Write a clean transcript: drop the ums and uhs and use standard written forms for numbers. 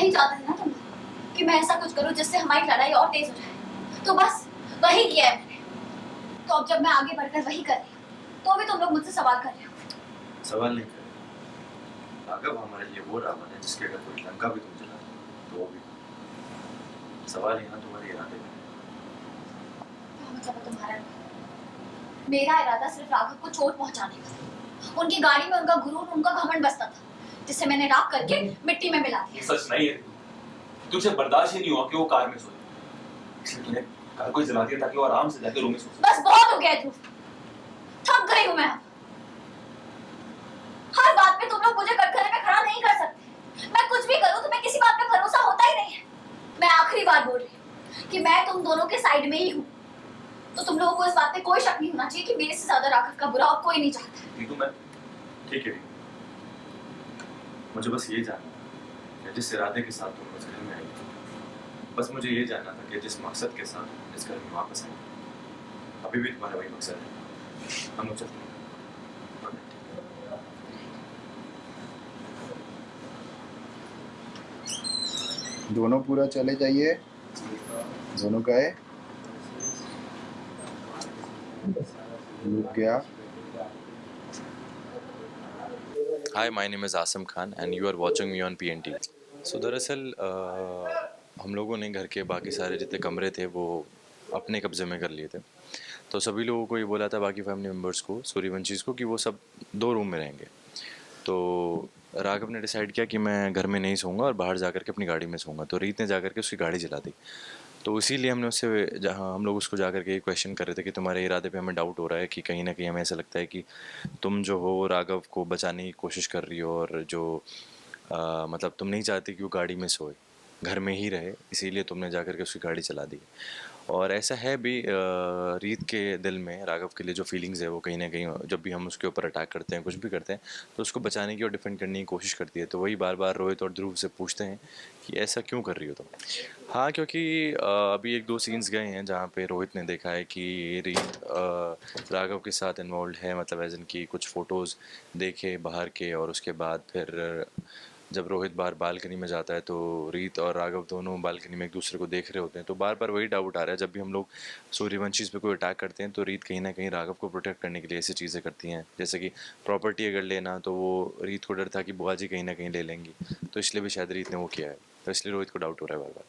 नहीं चाहते थे ना तुम लोग कि मैं ऐसा कुछ करूं जिससे हमारी लड़ाई और तेज हो जाए, तो बस वही किया है मैंने। तो अब जब मैं आगे बढ़कर वही कर रही हूँ तो भी तुम लोग मुझसे सवाल कर रहे हो। सवाल नहीं कर, राघव हमारे लिए वो रावण है जिसके अगर कोई लंका भी तुम जला तो वो भी। सवाल यहाँ तुम्हारे इरादे में। क्या मतलब है तुम्हारा? मेरा इरादा सिर्फ राघव को चोट पहुंचाने का था। उनकी गाड़ी में उनका गुरूर, उनका घमंड बसता था, जिसे मैंने राख करके मिट्टी में मिला दिया। सच नहीं है, तुझे बर्दाश्त ही नहीं हुआ कि वो कार में सोए, इसलिए तूने कार को जला दिया ताकि वो आराम से जाके रूम में सो सके। बस बहुत हो गया ध्रुव, थक गई हूं मैं। हर बात पे तुम लोग मुझे कटघरे में खड़ा नहीं कर सकते। मैं कुछ भी करूं तुम्हें किसी बात पे भरोसा होता ही नहीं है। मैं आखिरी बार बोल रही हूँ कि मैं तुम दोनों के साइड में ही हूँ। तो तुम लोगों को इस बात पे कोई शक नहीं होना चाहिए कि मेरे से ज्यादा राघव का बुरा और कोई नहीं चाहता। ठीक हूँ मैं, ठीक है। मुझे बस ये जानना था कि जिस इरादे के साथ तुम इस घर में आई थी, बस मुझे ये जानना था कि जिस मकसद के साथ इस घर में वापस आई, अभी भी तुम्हारा वही मकसद है। हम लोग चलते हैं। दोनों पूरा चले जाइए, दोनों गए, रुक गया। Hi, my name is Asim Khan and you are watching me on PNT. So दरअसल हम लोगों ने घर के बाकी सारे जितने कमरे थे वो अपने कब्ज़े में कर लिए थे। तो सभी लोगों को ये बोला था, बाकी फैमिली मेम्बर्स को, सूर्यवंशीज़ को, कि वो सब 2 रूम में रहेंगे। तो राघव ने डिसाइड किया कि मैं घर में नहीं सोऊंगा और बाहर जा कर के अपनी गाड़ी में सोऊंगा। तो रीत ने जा कर के उसकी गाड़ी जला दी। तो इसीलिए हमने उससे, जहाँ हम लोग उसको जा कर के ये क्वेश्चन कर रहे थे कि तुम्हारे इरादे पे हमें डाउट हो रहा है कि कहीं ना कहीं हमें ऐसा लगता है कि तुम जो हो राघव को बचाने की कोशिश कर रही हो, और जो मतलब तुम नहीं चाहती कि वो गाड़ी में सोए, घर में ही रहे, इसीलिए तुमने जा कर के उसकी गाड़ी चला दी। और ऐसा है भी, रीत के दिल में राघव के लिए जो फीलिंग्स है वो कहीं ना कहीं, जब भी हम उसके ऊपर अटैक करते हैं, कुछ भी करते हैं, तो उसको बचाने की और डिफेंड करने की कोशिश करती है। तो वही बार बार रोहित और ध्रुव से पूछते हैं कि ऐसा क्यों कर रही हो तुम। हाँ, क्योंकि अभी 1-2 सीन्स गए हैं जहाँ पे रोहित ने देखा है कि रीत राघव के साथ इन्वॉल्व है, मतलब एज इन की कुछ फ़ोटोज़ देखे बाहर के, और उसके बाद फिर जब रोहित बाहर बालकनी में जाता है तो रीत और राघव दोनों बालकनी में एक दूसरे को देख रहे होते हैं। तो बार बार वही डाउट आ रहा है, जब भी हम लोग सूर्यवंशीज़ पे कोई अटैक करते हैं तो रीत कहीं ना कहीं राघव को प्रोटेक्ट करने के लिए ऐसी चीज़ें करती हैं। जैसे कि प्रॉपर्टी अगर लेना, तो वो रीत को डर था कि बुआ जी कहीं ना कहीं ले लेंगी, तो इसलिए भी शायद रीत ने वो किया है। तो इसलिए रोहित को डाउट हो रहा है बार बार।